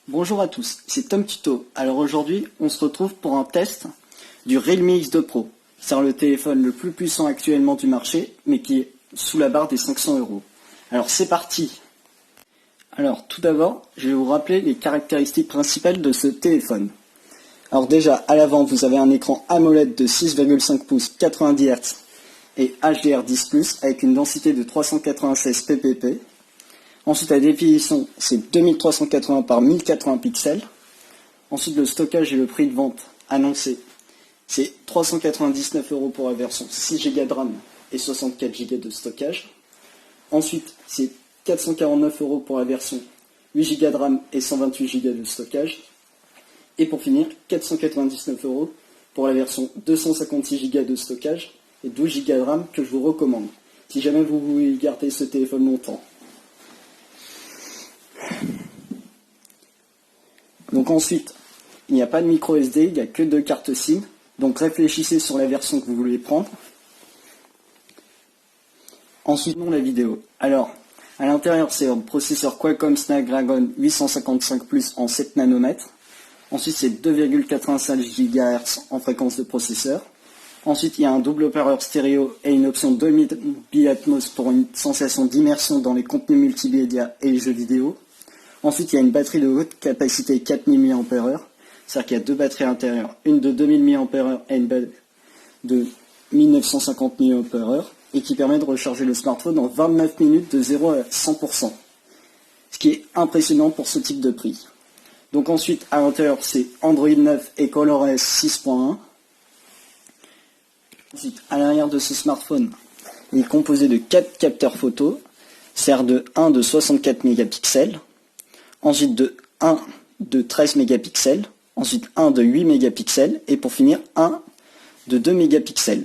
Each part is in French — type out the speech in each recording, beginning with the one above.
Bonjour à tous, c'est Tom Tuto. Alors aujourd'hui, on se retrouve pour un test du Realme X2 Pro. C'est le téléphone le plus puissant actuellement du marché, mais qui est sous la barre des 500 €. Alors c'est parti. Alors tout d'abord, je vais vous rappeler les caractéristiques principales de ce téléphone. Alors déjà, à l'avant, vous avez un écran AMOLED de 6,5 pouces 90 Hz et HDR10+, avec une densité de 396 ppp. Ensuite, la définition, c'est 2380 par 1080 pixels. Ensuite, le stockage et le prix de vente annoncé, c'est 399 € pour la version 6 Go de RAM et 64 Go de stockage. Ensuite, c'est 449 € pour la version 8 Go de RAM et 128 Go de stockage. Et pour finir, 499 € pour la version 256 Go de stockage et 12 Go de RAM que je vous recommande, si jamais vous voulez garder ce téléphone longtemps. Donc ensuite, il n'y a pas de micro SD, il n'y a que 2 cartes SIM. Donc réfléchissez sur la version que vous voulez prendre. Ensuite, la vidéo. Alors, à l'intérieur, c'est un processeur Qualcomm Snapdragon 855 Plus en 7 nanomètres. Ensuite, c'est 2,85 GHz en fréquence de processeur. Ensuite, il y a un double haut-parleur stéréo et une option Dolby Atmos pour une sensation d'immersion dans les contenus multimédia et les jeux vidéo. Ensuite, il y a une batterie de haute capacité 4000 mAh, c'est-à-dire qu'il y a 2 batteries à l'intérieur, une de 2000 mAh et une de 1950 mAh, et qui permet de recharger le smartphone en 29 minutes de 0 à 100%, ce qui est impressionnant pour ce type de prix. Donc ensuite, à l'intérieur, c'est Android 9 et ColorOS 6.1. Ensuite, à l'arrière de ce smartphone, il est composé de 4 capteurs photo, c'est-à-dire un de 64 mégapixels, ensuite un de 13 mégapixels, ensuite un de 8 mégapixels, et pour finir, un de 2 mégapixels.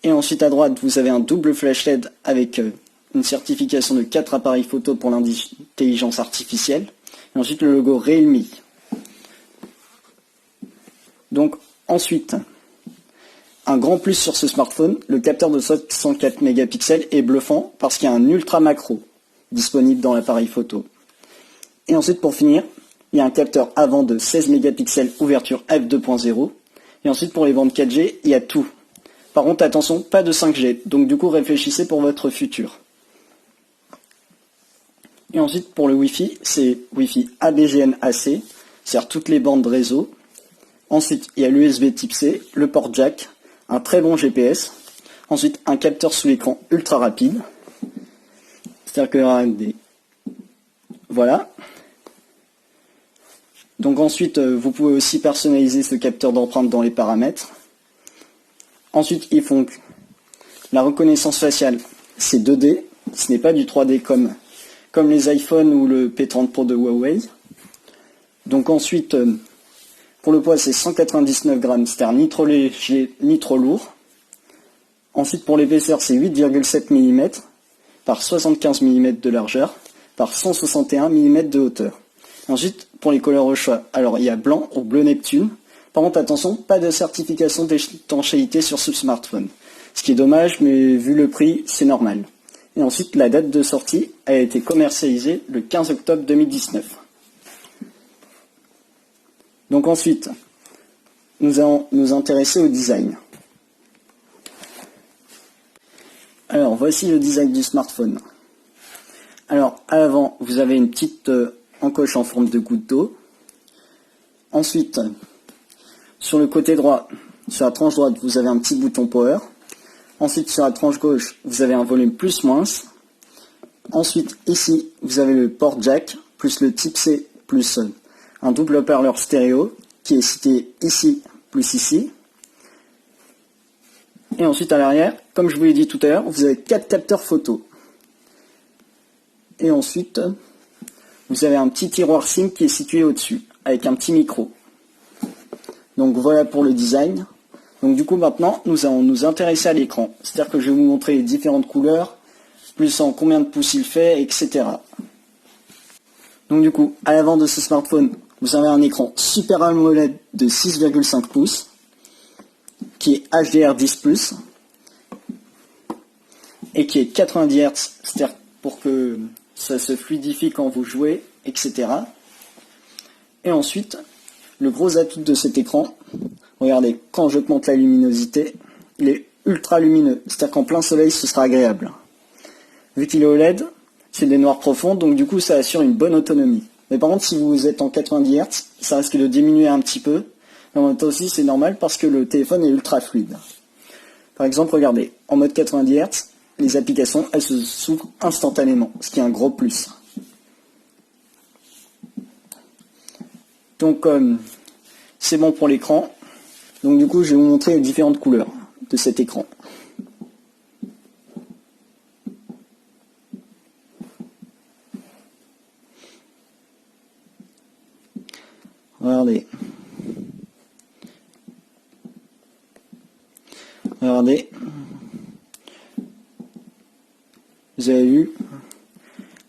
Et ensuite à droite, vous avez un double flash LED avec une certification de 4 appareils photo pour l'intelligence artificielle, et ensuite le logo Realme. Donc ensuite, un grand plus sur ce smartphone, le capteur de 64 mégapixels est bluffant parce qu'il y a un ultra macro disponible dans l'appareil photo. Et ensuite, pour finir, il y a un capteur avant de 16 mégapixels ouverture f2.0. Et ensuite, pour les bandes 4G, il y a tout. Par contre, attention, pas de 5G. Donc du coup, réfléchissez pour votre futur. Et ensuite, pour le Wi-Fi, c'est Wi-Fi ABGN-AC, c'est-à-dire toutes les bandes réseau. Ensuite, il y a l'USB type C, le port jack, un très bon GPS. Ensuite, un capteur sous l'écran ultra rapide. C'est-à-dire qu'il y aura des... Voilà. Donc ensuite, vous pouvez aussi personnaliser ce capteur d'empreinte dans les paramètres. Ensuite, ils font la reconnaissance faciale, c'est 2D, ce n'est pas du 3D comme les iPhones ou le P30 Pro de Huawei. Donc ensuite, pour le poids, c'est 199 grammes, c'est-à-dire ni trop léger, ni trop lourd. Ensuite, pour l'épaisseur, c'est 8,7 mm par 75 mm de largeur par 161 mm de hauteur. Ensuite, pour les couleurs au choix, alors il y a blanc ou bleu Neptune. Par contre, attention, pas de certification d'étanchéité sur ce smartphone. Ce qui est dommage, mais vu le prix, c'est normal. Et ensuite, la date de sortie a été commercialisée le 15 octobre 2019. Donc ensuite, nous allons nous intéresser au design. Alors, voici le design du smartphone. Alors, à l'avant, vous avez une petite encoche en forme de goutte d'eau. Ensuite, sur le côté droit, sur la tranche droite, vous avez un petit bouton power. Ensuite, sur la tranche gauche, vous avez un volume plus-moins. Ensuite, ici, vous avez le port jack, plus le type C, plus un double haut-parleur stéréo, qui est cité ici, plus ici. Et ensuite, à l'arrière, comme je vous l'ai dit tout à l'heure, vous avez 4 capteurs photo. Et ensuite, vous avez un petit tiroir SIM qui est situé au-dessus, avec un petit micro. Donc voilà pour le design. Donc du coup maintenant, nous allons nous intéresser à l'écran. C'est-à-dire que je vais vous montrer les différentes couleurs, plus en combien de pouces il fait, etc. Donc du coup, à l'avant de ce smartphone, vous avez un écran Super AMOLED de 6,5 pouces, qui est HDR10+, et qui est 90 Hz, c'est-à-dire pour que ça se fluidifie quand vous jouez, etc. Et ensuite, le gros atout de cet écran, regardez, quand j'augmente la luminosité, il est ultra lumineux, c'est-à-dire qu'en plein soleil, ce sera agréable. Vu qu'il est OLED, c'est des noirs profonds, donc du coup, ça assure une bonne autonomie. Mais par contre, si vous êtes en 90 Hz, ça risque de diminuer un petit peu. Mais en même temps aussi, c'est normal parce que le téléphone est ultra fluide. Par exemple, regardez, en mode 90 Hz, les applications, elles se s'ouvrent instantanément, ce qui est un gros plus. Donc, c'est bon pour l'écran. Donc du coup, je vais vous montrer les différentes couleurs de cet écran. Regardez. Regardez. Vous avez vu,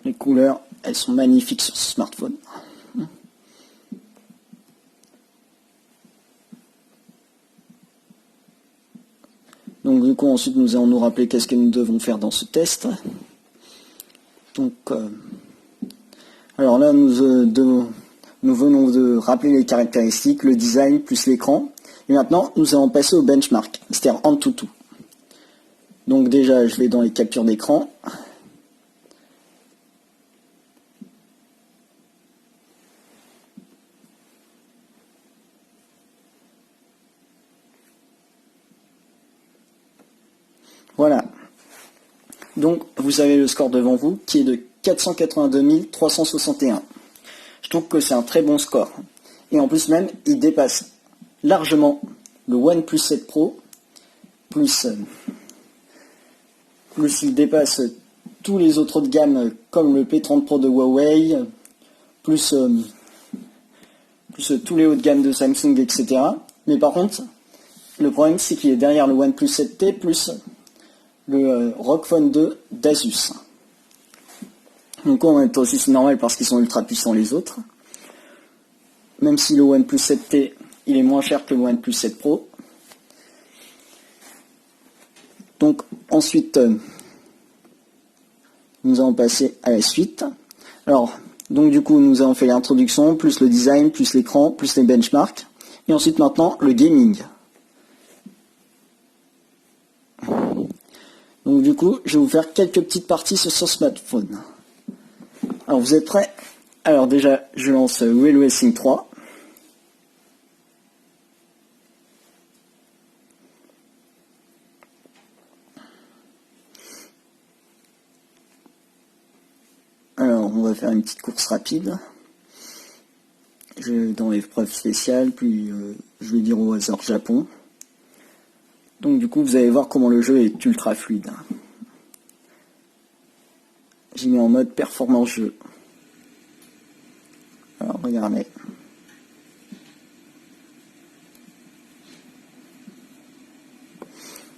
les couleurs, elles sont magnifiques sur ce smartphone. Donc du coup, ensuite, nous allons nous rappeler qu'est-ce que nous devons faire dans ce test. Donc, alors là, nous venons de rappeler les caractéristiques, le design plus l'écran. Et maintenant, nous allons passer au benchmark, c'est-à-dire AnTuTu. Donc déjà, je vais dans les captures d'écran. Voilà. Donc, vous avez le score devant vous qui est de 482 361. Je trouve que c'est un très bon score. Et en plus même, il dépasse largement le OnePlus 7 Pro, plus il dépasse tous les autres de gamme comme le P30 Pro de Huawei, plus tous les hauts de gamme de Samsung, etc. Mais par contre, le problème c'est qu'il est derrière le OnePlus 7T plus le ROG Phone 2 d'Asus. Donc en même temps aussi c'est normal parce qu'ils sont ultra puissants les autres. Même si le OnePlus 7T il est moins cher que le OnePlus 7 Pro. Donc ensuite nous allons passer à la suite. Alors donc du coup nous avons fait l'introduction, plus le design, plus l'écran, plus les benchmarks. Et ensuite maintenant le gaming. Donc du coup je vais vous faire quelques petites parties sur ce smartphone. Alors vous êtes prêts? Alors déjà je lance Railway Sync 3. Alors on va faire une petite course rapide. Je vais dans l'épreuve spéciale, puis je vais dire au hasard Japon. Donc du coup vous allez voir comment le jeu est ultra fluide. J'ai mis en mode performance jeu. Alors regardez.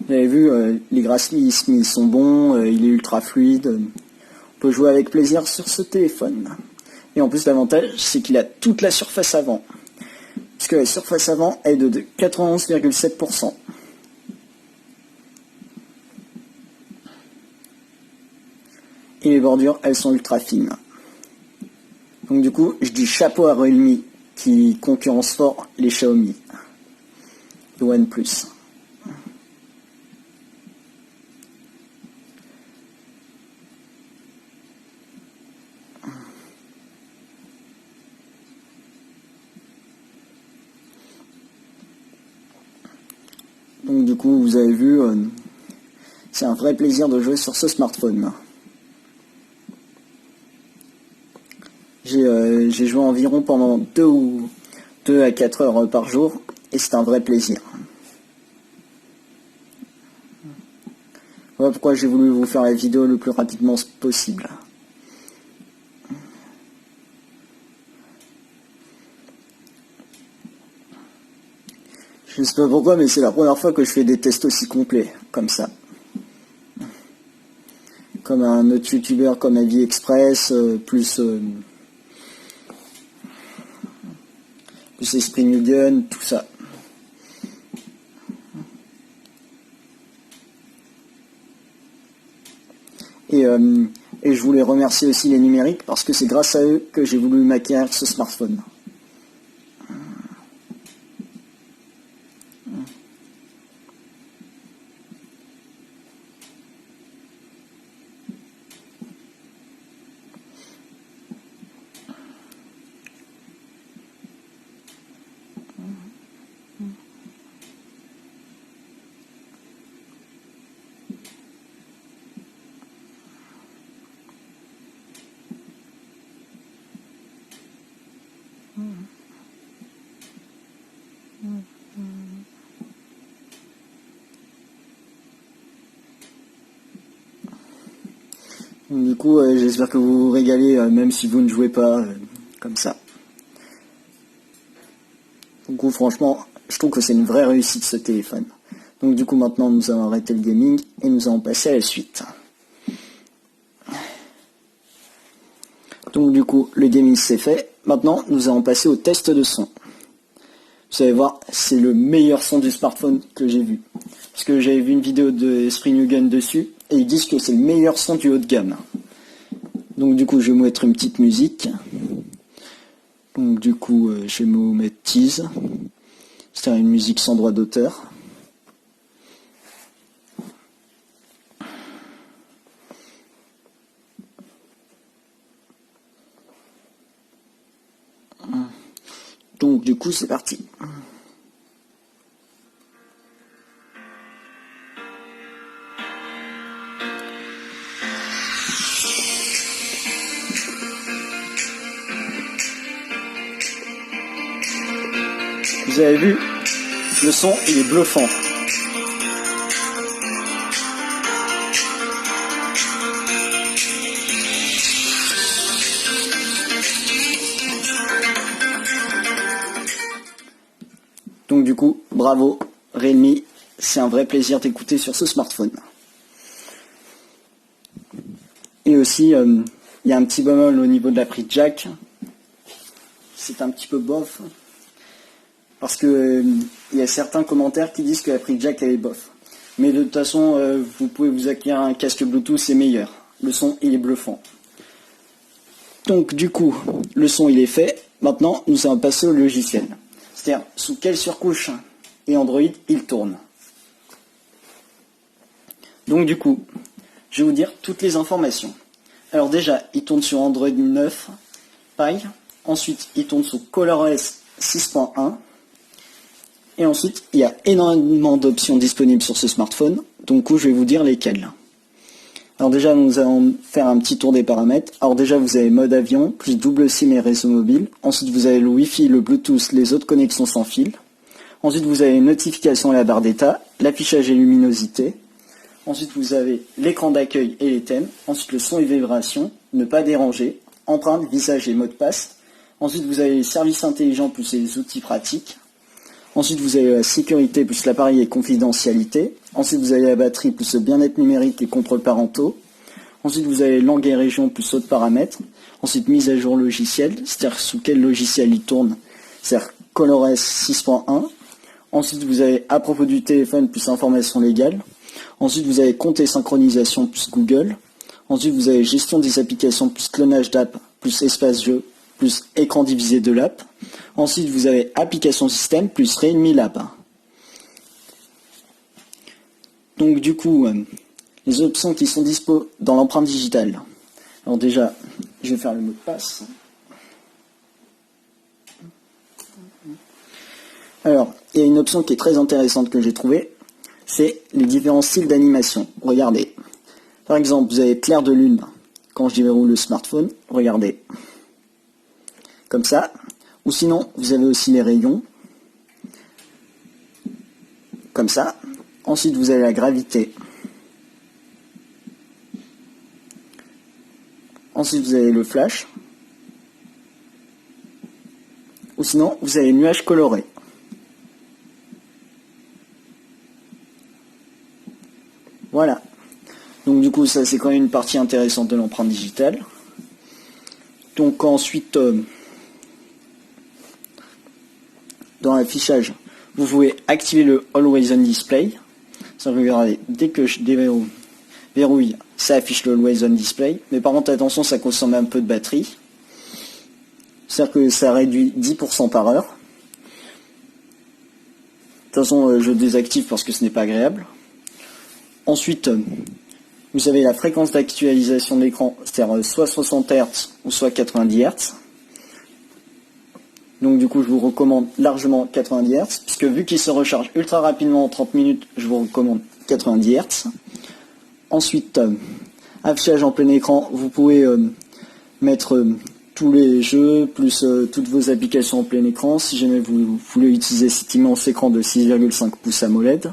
Vous avez vu, les graphismes ils sont bons, il est ultra fluide. On peut jouer avec plaisir sur ce téléphone. Et en plus l'avantage c'est qu'il a toute la surface avant. Puisque la surface avant est de 91,7%. Et les bordures, elles sont ultra fines. Donc du coup, je dis chapeau à Realme qui concurrence fort les Xiaomi, le OnePlus. Donc du coup, vous avez vu, c'est un vrai plaisir de jouer sur ce smartphone. J'ai joué environ pendant 2 à 4 heures par jour et c'est un vrai plaisir. Voilà pourquoi j'ai voulu vous faire la vidéo le plus rapidement possible. Je ne sais pas pourquoi, mais c'est la première fois que je fais des tests aussi complets, comme ça. Comme un autre youtubeur comme AliExpress, plus Esprit New Gun, tout ça. Et je voulais remercier aussi les numériques parce que c'est grâce à eux que j'ai voulu m'acquérir ce smartphone. Du coup, j'espère que vous vous régalez, même si vous ne jouez pas comme ça. Du coup, franchement, je trouve que c'est une vraie réussite ce téléphone. Donc du coup, maintenant, nous allons arrêter le gaming et nous allons passer à la suite. Donc du coup, le gaming c'est fait. Maintenant, nous allons passer au test de son. Vous allez voir, c'est le meilleur son du smartphone que j'ai vu. Parce que j'avais vu une vidéo de Esprit Nugen dessus, et ils disent que c'est le meilleur son du haut de gamme. Donc du coup, je vais vous mettre une petite musique. Donc du coup, je vais vous mettre Tease. C'est une musique sans droit d'auteur. Donc du coup, c'est parti. Vous avez vu, le son il est bluffant. Donc du coup, bravo Realme, c'est un vrai plaisir d'écouter sur ce smartphone. Et aussi, il y a un petit bémol au niveau de la prise jack. C'est un petit peu bof. Parce que il y a certains commentaires qui disent que la prise jack elle est bof. Mais de toute façon, vous pouvez vous acquérir un casque Bluetooth, c'est meilleur. Le son il est bluffant. Donc du coup, le son il est fait. Maintenant, nous allons passer au logiciel. C'est-à-dire sous quelle surcouche et Android il tourne. Donc du coup, je vais vous dire toutes les informations. Alors déjà, il tourne sur Android 9 Pie. Ensuite, il tourne sur ColorOS 6.1. Et ensuite, il y a énormément d'options disponibles sur ce smartphone. Donc, je vais vous dire lesquelles. Alors déjà, nous allons faire un petit tour des paramètres. Alors déjà, vous avez mode avion, plus double SIM et réseau mobile. Ensuite, vous avez le Wi-Fi, le Bluetooth, les autres connexions sans fil. Ensuite, vous avez les notifications et la barre d'état, l'affichage et luminosité. Ensuite, vous avez l'écran d'accueil et les thèmes. Ensuite, le son et vibration, ne pas déranger, empreinte, visage et mot de passe. Ensuite, vous avez les services intelligents plus les outils pratiques. Ensuite, vous avez la sécurité plus l'appareil et confidentialité. Ensuite, vous avez la batterie plus le bien-être numérique et contrôles parentaux. Ensuite, vous avez langue et région plus autres paramètres. Ensuite, mise à jour logiciel, c'est-à-dire sous quel logiciel il tourne, c'est-à-dire ColorOS 6.1. Ensuite, vous avez à propos du téléphone plus information légale. Ensuite, vous avez compte et synchronisation plus Google. Ensuite, vous avez gestion des applications plus clonage d'app plus espace jeu plus écran divisé de l'app. Ensuite, vous avez application système plus Realme Lab. Donc du coup, les options qui sont dispo dans l'empreinte digitale. Alors déjà, je vais faire le mot de passe. Alors, il y a une option qui est très intéressante que j'ai trouvée, c'est les différents styles d'animation. Regardez. Par exemple, vous avez clair de lune. Quand je déverrouille le smartphone, regardez. Comme ça. Ou sinon, vous avez aussi les rayons. Comme ça. Ensuite, vous avez la gravité. Ensuite, vous avez le flash. Ou sinon, vous avez les nuages colorés. Voilà. Donc du coup, ça c'est quand même une partie intéressante de l'empreinte digitale. Donc ensuite, dans l'affichage, vous pouvez activer le Always On Display. Ça, regardez, dès que je déverrouille, ça affiche le Always On Display. Mais par contre, attention, ça consomme un peu de batterie. C'est-à-dire que ça réduit 10% par heure. De toute façon, je désactive parce que ce n'est pas agréable. Ensuite, vous avez la fréquence d'actualisation de l'écran, c'est-à-dire soit 60 Hz ou soit 90 Hz. Donc du coup, je vous recommande largement 90 Hz, puisque vu qu'il se recharge ultra rapidement en 30 minutes, je vous recommande 90 Hz. Ensuite, affichage en plein écran, vous pouvez mettre tous les jeux, plus toutes vos applications en plein écran, si jamais vous voulez utiliser cet immense écran de 6,5 pouces AMOLED.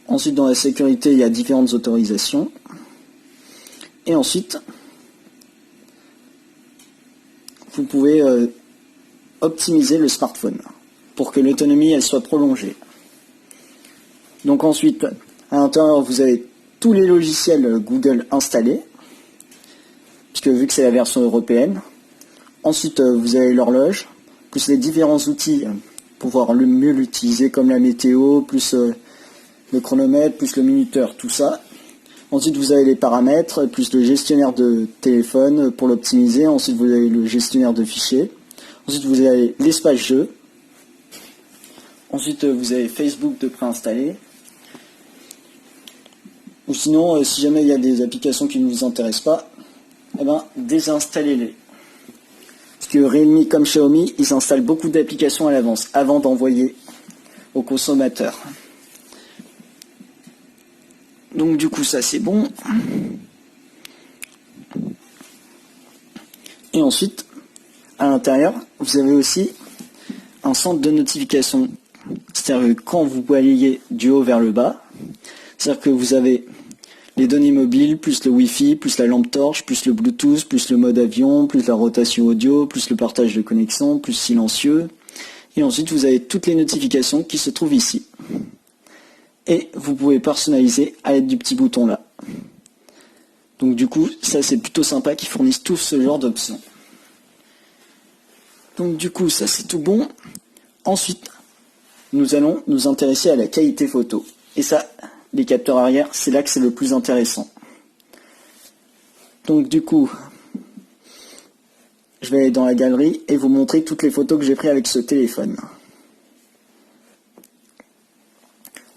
Ensuite, dans la sécurité, il y a différentes autorisations. Et ensuite, vous pouvez optimiser le smartphone pour que l'autonomie elle soit prolongée. Donc ensuite, à l'intérieur, vous avez tous les logiciels Google installés, puisque vu que c'est la version européenne. Ensuite, vous avez l'horloge, plus les différents outils pour pouvoir mieux l'utiliser, comme la météo, plus le chronomètre, plus le minuteur, tout ça. Ensuite, vous avez les paramètres, plus le gestionnaire de téléphone pour l'optimiser. Ensuite, vous avez le gestionnaire de fichiers. Ensuite, vous avez l'espace jeu. Ensuite, vous avez Facebook de préinstallé. Ou sinon, si jamais il y a des applications qui ne vous intéressent pas, eh ben, désinstallez-les. Parce que Realme comme Xiaomi, ils installent beaucoup d'applications à l'avance, avant d'envoyer aux consommateurs. Donc du coup, ça c'est bon. Et ensuite, à l'intérieur, vous avez aussi un centre de notification. C'est-à-dire que quand vous balayez du haut vers le bas, c'est-à-dire que vous avez les données mobiles, plus le Wi-Fi, plus la lampe torche, plus le Bluetooth, plus le mode avion, plus la rotation audio, plus le partage de connexion, plus silencieux. Et ensuite, vous avez toutes les notifications qui se trouvent ici. Et vous pouvez personnaliser à l'aide du petit bouton là. Donc du coup, ça c'est plutôt sympa qu'ils fournissent tous ce genre d'options. Donc du coup, ça c'est tout bon. Ensuite, nous allons nous intéresser à la qualité photo. Et ça, les capteurs arrière, c'est là que c'est le plus intéressant. Donc du coup, je vais aller dans la galerie et vous montrer toutes les photos que j'ai prises avec ce téléphone.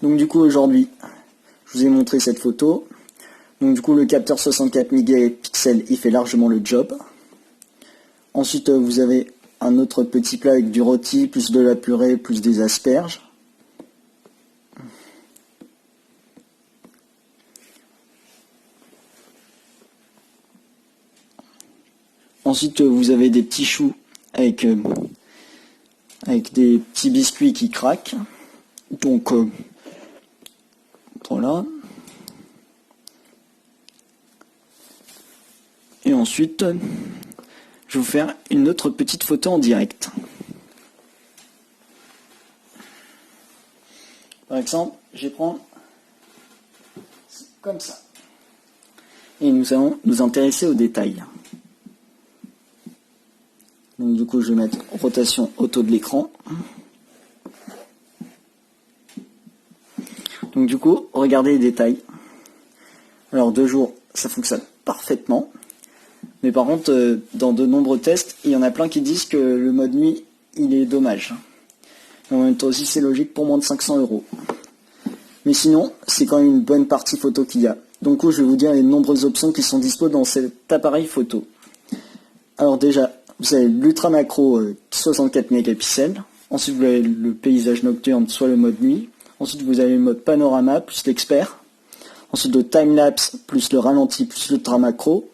Donc du coup aujourd'hui, je vous ai montré cette photo. Donc du coup le capteur 64 mégapixels, il fait largement le job. Ensuite vous avez un autre petit plat avec du rôti, plus de la purée, plus des asperges. Ensuite vous avez des petits choux avec des petits biscuits qui craquent. Donc voilà. Et ensuite, je vais vous faire une autre petite photo en direct. Par exemple, je vais prendre comme ça. Et nous allons nous intéresser aux détails. Donc du coup, je vais mettre rotation auto de l'écran. Donc du coup, regardez les détails. Alors de jour, ça fonctionne parfaitement. Mais par contre, dans de nombreux tests, il y en a plein qui disent que le mode nuit, il est dommage. Et en même temps aussi, c'est logique pour moins de 500 €. Mais sinon, c'est quand même une bonne partie photo qu'il y a. Donc je vais vous dire les nombreuses options qui sont disponibles dans cet appareil photo. Alors déjà, vous avez l'ultra macro 64 mégapixels. Ensuite, vous avez le paysage nocturne, soit le mode nuit. Ensuite, vous avez le mode panorama plus l'expert. Ensuite, le time-lapse plus le ralenti plus l'ultra macro.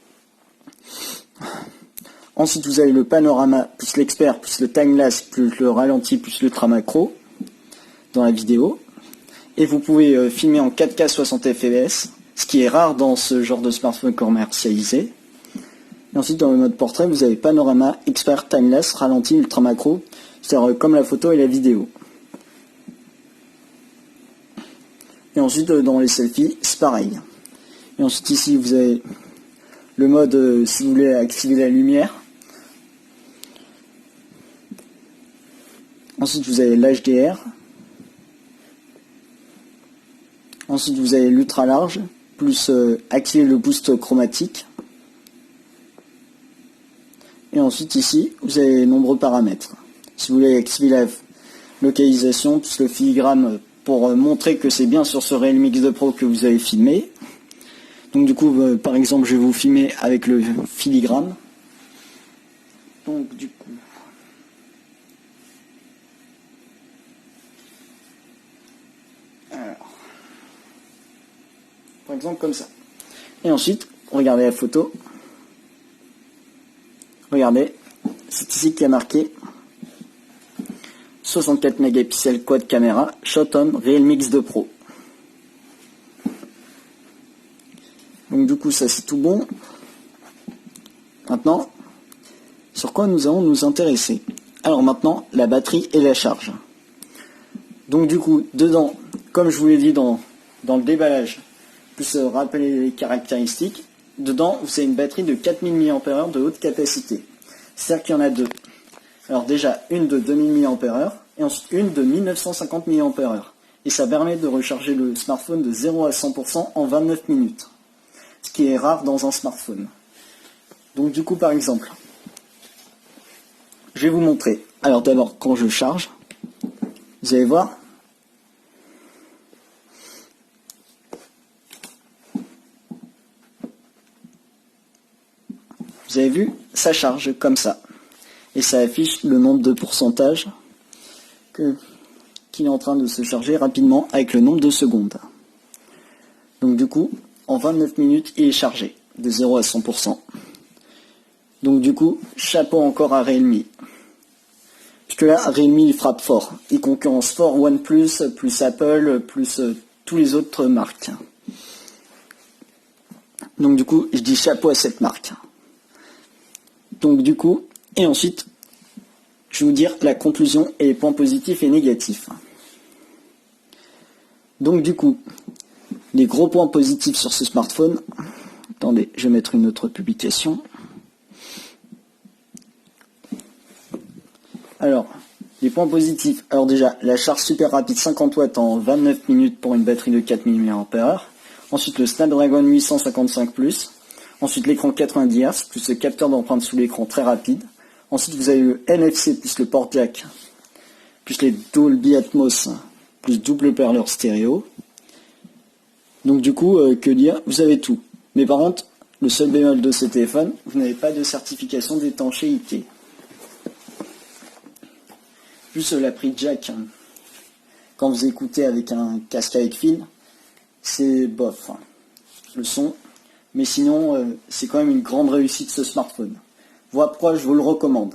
Ensuite, vous avez le panorama plus l'expert plus le time-lapse plus le ralenti plus l'ultra macro dans la vidéo. Et vous pouvez filmer en 4K 60 fps, ce qui est rare dans ce genre de smartphone commercialisé. Et ensuite, dans le mode portrait, vous avez panorama, expert, time-lapse, ralenti, ultra macro, c'est-à-dire comme la photo et la vidéo. Et ensuite, dans les selfies, c'est pareil. Et ensuite, ici, vous avez le mode, si vous voulez activer la lumière. Ensuite, vous avez l'HDR. Ensuite, vous avez l'ultra large, plus activer le boost chromatique. Et ensuite, ici, vous avez nombreux paramètres. Si vous voulez activer la localisation, plus le filigrane pour montrer que c'est bien sur ce Realme X2 Pro que vous avez filmé. Donc du coup, par exemple, je vais vous filmer avec le filigrane. Donc du coup... Alors, par exemple comme ça. Et ensuite, regardez la photo. Regardez, c'est ici qu'il y a marqué 64 mégapixels quad caméra, Shot-on Realme X2 Pro. Donc du coup, ça c'est tout bon. Maintenant, sur quoi nous allons nous intéresser? Alors maintenant, la batterie et la charge. Donc du coup, dedans, comme je vous l'ai dit dans le déballage, plus rappeler les caractéristiques, dedans, vous avez une batterie de 4000 mAh de haute capacité. C'est-à-dire qu'il y en a deux. Alors déjà, une de 2000 mAh et ensuite une de 1950 mAh. Et ça permet de recharger le smartphone de 0 à 100% en 29 minutes. Ce qui est rare dans un smartphone. Donc du coup, par exemple, je vais vous montrer. Alors d'abord, quand je charge, vous allez voir. Vous avez vu, ça charge comme ça. Et ça affiche le nombre de pourcentage qu'il est en train de se charger rapidement avec le nombre de secondes. Donc du coup, en 29 minutes, il est chargé de 0 à 100%. Donc du coup, chapeau encore à Realme. Puisque là, Realme il frappe fort. Il concurrence fort OnePlus, plus Apple, plus tous les autres marques. Donc du coup, je dis chapeau à cette marque. Donc du coup, et ensuite, je vais vous dire la conclusion et les points positifs et négatifs. Donc du coup, les gros points positifs sur ce smartphone. Attendez, je vais mettre une autre publication. Alors, les points positifs. Alors déjà, la charge super rapide 50 watts en 29 minutes pour une batterie de 4000 mAh. Ensuite, le Snapdragon 855+. Ensuite, l'écran 90 Hz, plus le capteur d'empreinte sous l'écran très rapide. Ensuite, vous avez le NFC, plus le port jack, plus les Dolby Atmos, plus double parleur stéréo. Donc du coup, que dire? Vous avez tout. Mais par contre, le seul bémol de ce téléphone, vous n'avez pas de certification d'étanchéité. Plus la prise jack, quand vous écoutez avec un casque avec fil, c'est bof, le son. Mais sinon, c'est quand même une grande réussite ce smartphone. Voilà pourquoi je vous le recommande.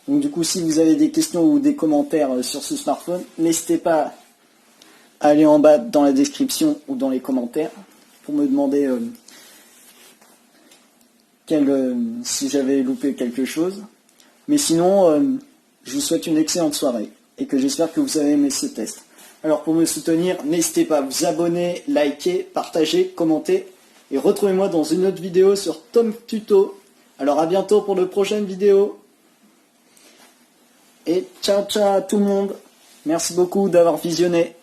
Donc du coup, si vous avez des questions ou des commentaires sur ce smartphone, n'hésitez pas à aller en bas dans la description ou dans les commentaires pour me demander si j'avais loupé quelque chose. Mais sinon, je vous souhaite une excellente soirée et que j'espère que vous avez aimé ce test. Alors pour me soutenir, n'hésitez pas à vous abonner, liker, partager, commenter et retrouvez-moi dans une autre vidéo sur Tom Tuto. Alors à bientôt pour de prochaines vidéos. Et ciao ciao à tout le monde. Merci beaucoup d'avoir visionné.